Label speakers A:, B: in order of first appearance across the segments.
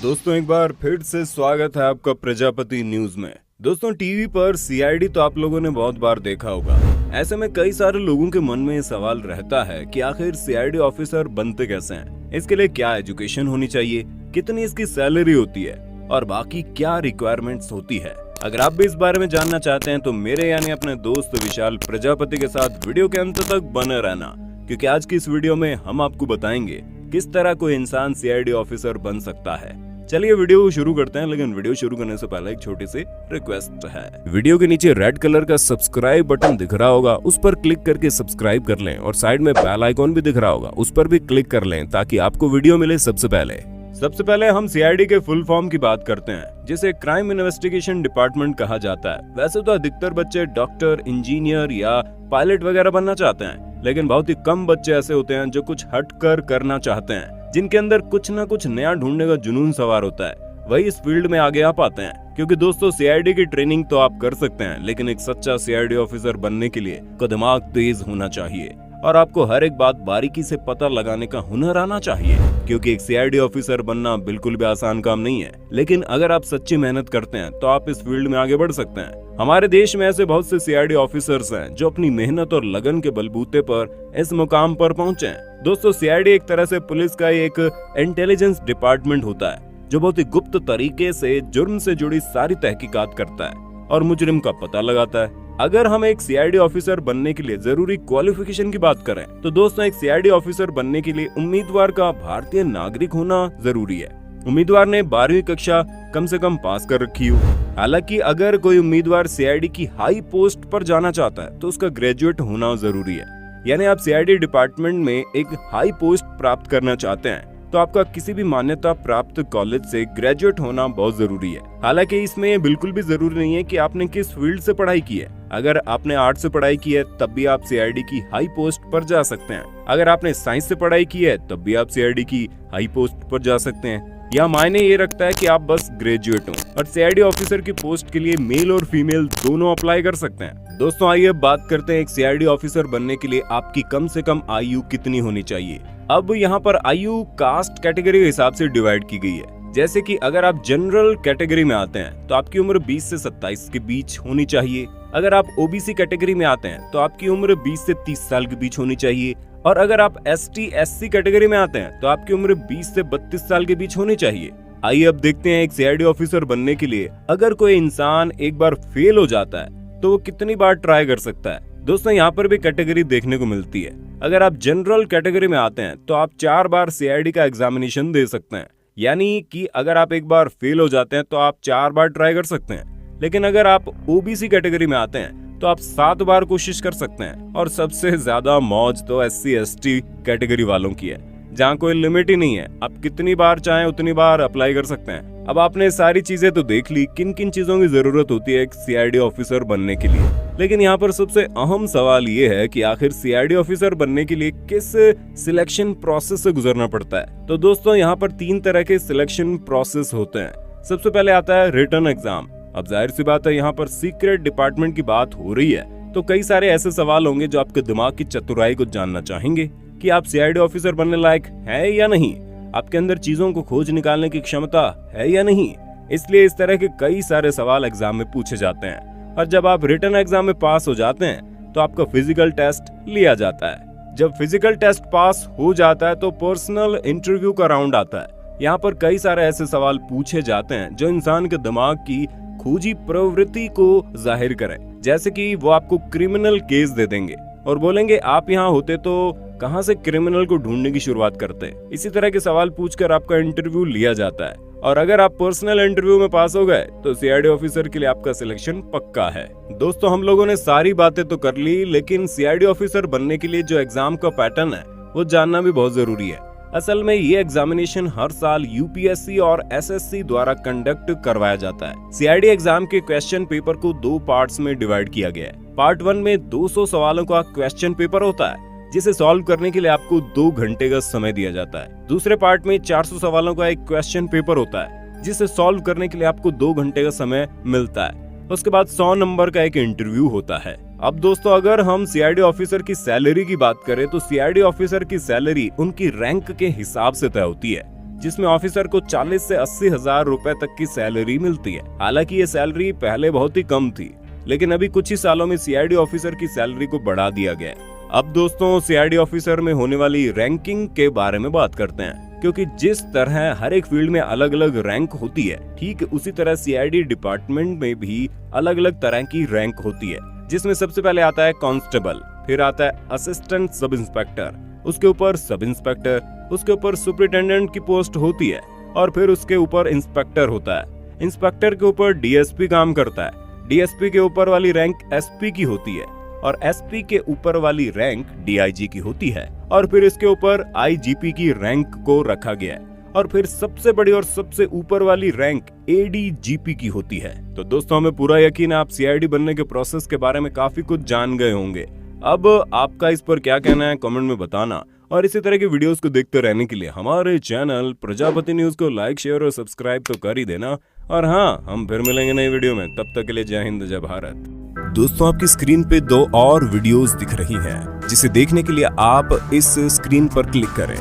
A: दोस्तों एक बार फिर से स्वागत है आपका प्रजापति न्यूज में। दोस्तों टीवी पर सीआईडी तो आप लोगों ने बहुत बार देखा होगा। ऐसे में कई सारे लोगों के मन में ये सवाल रहता है कि आखिर सीआईडी ऑफिसर बनते कैसे हैं, इसके लिए क्या एजुकेशन होनी चाहिए, कितनी इसकी सैलरी होती है और बाकी क्या रिक्वायरमेंट्स होती है। अगर आप भी इस बारे में जानना चाहते हैं तो मेरे यानी अपने दोस्त विशाल प्रजापति के साथ वीडियो के अंत तक बने रहना, क्योंकि आज की इस वीडियो में हम आपको बताएंगे किस तरह कोई इंसान सीआईडी ऑफिसर बन सकता है। चलिए वीडियो शुरू करते हैं, लेकिन वीडियो शुरू करने से पहले एक छोटी सी रिक्वेस्ट है। वीडियो के नीचे रेड कलर का सब्सक्राइब बटन दिख रहा होगा, उस पर क्लिक करके सब्सक्राइब कर लें और साइड में बेल आइकॉन भी दिख रहा होगा, उस पर भी क्लिक कर लें ताकि आपको वीडियो मिले सबसे पहले। सबसे पहले हम सीआईडी के फुल फॉर्म की बात करते हैं, जिसे क्राइम इन्वेस्टिगेशन डिपार्टमेंट कहा जाता है। वैसे तो अधिकतर बच्चे डॉक्टर, इंजीनियर या पायलट वगैरह बनना चाहते हैं, लेकिन बहुत ही कम बच्चे ऐसे होते हैं जो कुछ हटकर करना चाहते हैं, जिनके अंदर कुछ ना कुछ नया ढूंढने का जुनून सवार होता है। वही इस फील्ड में आगे आ पाते हैं, क्योंकि दोस्तों सीआईडी की ट्रेनिंग तो आप कर सकते हैं, लेकिन एक सच्चा सीआईडी ऑफिसर बनने के लिए को दिमाग तेज होना चाहिए और आपको हर एक बात बारीकी से पता लगाने का हुनर आना चाहिए, क्योंकि एक सीआईडी ऑफिसर बनना बिल्कुल भी आसान काम नहीं है। लेकिन अगर आप सच्ची मेहनत करते हैं तो आप इस फील्ड में आगे बढ़ सकते हैं। हमारे देश में ऐसे बहुत से सीआईडी ऑफिसर्स हैं जो अपनी मेहनत और लगन के बलबूते पर इस मुकाम पर पहुंचे हैं। दोस्तों सीआईडी एक तरह से पुलिस का एक इंटेलिजेंस डिपार्टमेंट होता है, जो बहुत ही गुप्त तरीके से जुर्म से जुड़ी सारी तहकीकात करता है और मुजरिम का पता लगाता है। अगर हम एक सीआईडी ऑफिसर बनने के लिए जरूरी क्वालिफिकेशन की बात करें तो दोस्तों एक सीआईडी ऑफिसर बनने के लिए उम्मीदवार का भारतीय नागरिक होना जरूरी है। उम्मीदवार ने 12वीं कक्षा कम से कम पास कर रखी हो। हालांकि अगर कोई उम्मीदवार सीआईडी की हाई पोस्ट पर जाना चाहता है तो उसका ग्रेजुएट होना जरूरी है। यानी आप सीआईडी डिपार्टमेंट में एक हाई पोस्ट प्राप्त करना चाहते हैं तो आपका किसी भी मान्यता प्राप्त कॉलेज से ग्रेजुएट होना बहुत जरूरी है। हालांकि इसमें यह बिल्कुल भी जरूरी नहीं है कि आपने किस फील्ड से पढ़ाई की है। अगर आपने आर्ट्स से पढ़ाई की है तब भी आप सीआईडी की हाई पोस्ट पर जा सकते हैं। अगर आपने साइंस से पढ़ाई की है तब भी आप सीआईडी की हाई पोस्ट पर जा सकते हैं। यह मायने ये रखता है कि आप बस ग्रेजुएट हो और सीआईडी ऑफिसर की पोस्ट के लिए मेल और फीमेल दोनों अप्लाई कर सकते हैं। दोस्तों आइए बात करते हैं एक सीआईडी ऑफिसर बनने के लिए आपकी कम से कम आयु कितनी होनी चाहिए। अब यहाँ पर आयु कास्ट कैटेगरी के हिसाब से डिवाइड की गई है। जैसे कि अगर आप जनरल कैटेगरी में आते हैं तो आपकी उम्र 20 से 27 के बीच होनी चाहिए। अगर आप ओबीसी कैटेगरी में आते हैं तो आपकी उम्र 20 से 30 साल के बीच होनी चाहिए। और अगर आप एसटी एससी कैटेगरी में आते हैं तो आपकी उम्र 20 से 32 साल के बीच होनी चाहिए। आइए अब देखते हैं एक सीआईडी ऑफिसर बनने के लिए अगर कोई इंसान एक बार फेल हो जाता है तो वो कितनी बार ट्राई कर सकता है। दोस्तों यहाँ पर भी कैटेगरी देखने को मिलती है। अगर आप जनरल कैटेगरी में आते हैं तो आप 4 बार सीआईडी का एग्जामिनेशन दे सकते हैं। यानी कि अगर आप एक बार फेल हो जाते हैं तो आप 4 बार ट्राई कर सकते हैं। लेकिन अगर आप ओबीसी कैटेगरी में आते हैं तो आप 7 बार कोशिश कर सकते हैं। और सबसे ज्यादा मौज तो एससी एसटी कैटेगरी वालों की है, जहाँ कोई लिमिट ही नहीं है, आप कितनी बार चाहें उतनी बार अप्लाई कर सकते हैं। अब आपने सारी चीजें तो देख ली किन किन चीजों की जरूरत होती है एक सीआईडी ऑफिसर बनने के लिए, लेकिन यहाँ पर सबसे अहम सवाल ये है कि आखिर सीआईडी ऑफिसर बनने के लिए किस सिलेक्शन प्रोसेस से गुजरना पड़ता है। तो दोस्तों यहाँ पर 3 तरह के सिलेक्शन प्रोसेस होते हैं। सबसे पहले आता है रिटन एग्जाम। अब जाहिर सी बात है यहाँ पर सीक्रेट डिपार्टमेंट की बात हो रही है तो कई सारे ऐसे सवाल होंगे जो आपके दिमाग की चतुराई को जानना चाहेंगे कि आप सीआईडी ऑफिसर बनने लायक है या नहीं, आपके अंदर चीजों को खोज निकालने की क्षमता है या नहीं। इसलिए इस तरह के कई सारे सवाल एग्जाम में पूछे जाते हैं और जब आप रिटन एग्जाम में पास हो जाते हैं तो आपका फिजिकल टेस्ट लिया जाता है। जब फिजिकल टेस्ट पास हो जाता है तो पर्सनल इंटरव्यू का राउंड आता है। यहाँ पर कई सारे ऐसे सवाल पूछे जाते हैं जो इंसान के दिमाग की खोजी प्रवृत्ति को जाहिर करें। जैसे कि वो आपको क्रिमिनल केस दे देंगे और बोलेंगे आप यहाँ होते तो कहाँ से क्रिमिनल को ढूंढने की शुरुआत करते। इसी तरह के सवाल पूछकर आपका इंटरव्यू लिया जाता है और अगर आप पर्सनल इंटरव्यू में पास हो गए तो सीआईडी ऑफिसर के लिए आपका सिलेक्शन पक्का है। दोस्तों हम लोगों ने सारी बातें तो कर ली, लेकिन सीआईडी ऑफिसर बनने के लिए जो एग्जाम का पैटर्न है वो जानना भी बहुत जरूरी है। असल में ये एग्जामिनेशन हर साल यूपीएससी और एसएससी द्वारा कंडक्ट करवाया जाता है। सीआईडी एग्जाम के क्वेश्चन पेपर को 2 पार्ट्स में डिवाइड किया गया है। पार्ट 1 में 200 सवालों का क्वेश्चन पेपर होता है जिसे सॉल्व करने के लिए आपको 2 घंटे का समय दिया जाता है। दूसरे पार्ट में 400 सवालों का एक क्वेश्चन पेपर होता है जिसे सॉल्व करने के लिए आपको 2 घंटे का समय मिलता है। उसके बाद 100 नंबर का एक इंटरव्यू होता है। अब दोस्तों अगर हम सीआईडी ऑफिसर की सैलरी की बात करें तो सीआईडी ऑफिसर की सैलरी उनकी रैंक के हिसाब से तय होती है। जिसमें ऑफिसर को 40 से 80 हजार रुपए तक की सैलरी मिलती है। हालांकि ये सैलरी पहले बहुत ही कम थी, लेकिन अभी कुछ ही सालों में सीआईडी ऑफिसर की सैलरी को बढ़ा दिया गया है। अब दोस्तों सीआईडी ऑफिसर में होने वाली रैंकिंग के बारे में बात करते हैं, क्योंकि जिस तरह हर एक फील्ड में अलग अलग रैंक होती है, ठीक उसी तरह सीआईडी डिपार्टमेंट में भी अलग अलग तरह की रैंक होती है, जिसमें सबसे पहले आता है कांस्टेबल, फिर आता है असिस्टेंट सब इंस्पेक्टर, उसके ऊपर सब इंस्पेक्टर, उसके ऊपर सुपरिटेंडेंट की पोस्ट होती है और फिर उसके ऊपर इंस्पेक्टर होता है। इंस्पेक्टर के ऊपर डीएसपी काम करता है, डीएसपी के ऊपर वाली रैंक एसपी की होती है और एसपी के ऊपर वाली रैंक डीआईजी की होती है और फिर इसके ऊपर आईजीपी की रैंक को रखा गया है और फिर सबसे बड़ी और सबसे ऊपर वाली रैंक एडीजीपी की होती है। तो दोस्तों हमें पूरा यकीन है आप सीआईडी बनने के प्रोसेस के बारे में काफी कुछ जान गए होंगे। अब आपका इस पर क्या कहना है कमेंट में बताना और इसी तरह के वीडियोस को देखते रहने के लिए हमारे चैनल प्रजापति न्यूज को लाइक शेयर और सब्सक्राइब तो कर ही देना। और हाँ, हम फिर मिलेंगे नई वीडियो में, तब तक के लिए जय हिंद जय भारत। दोस्तों आपकी स्क्रीन पे 2 और वीडियोस दिख रही हैं, जिसे देखने के लिए आप इस स्क्रीन पर क्लिक करें।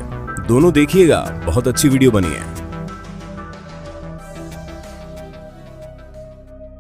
A: दोनों देखिएगा, बहुत अच्छी वीडियो बनी है।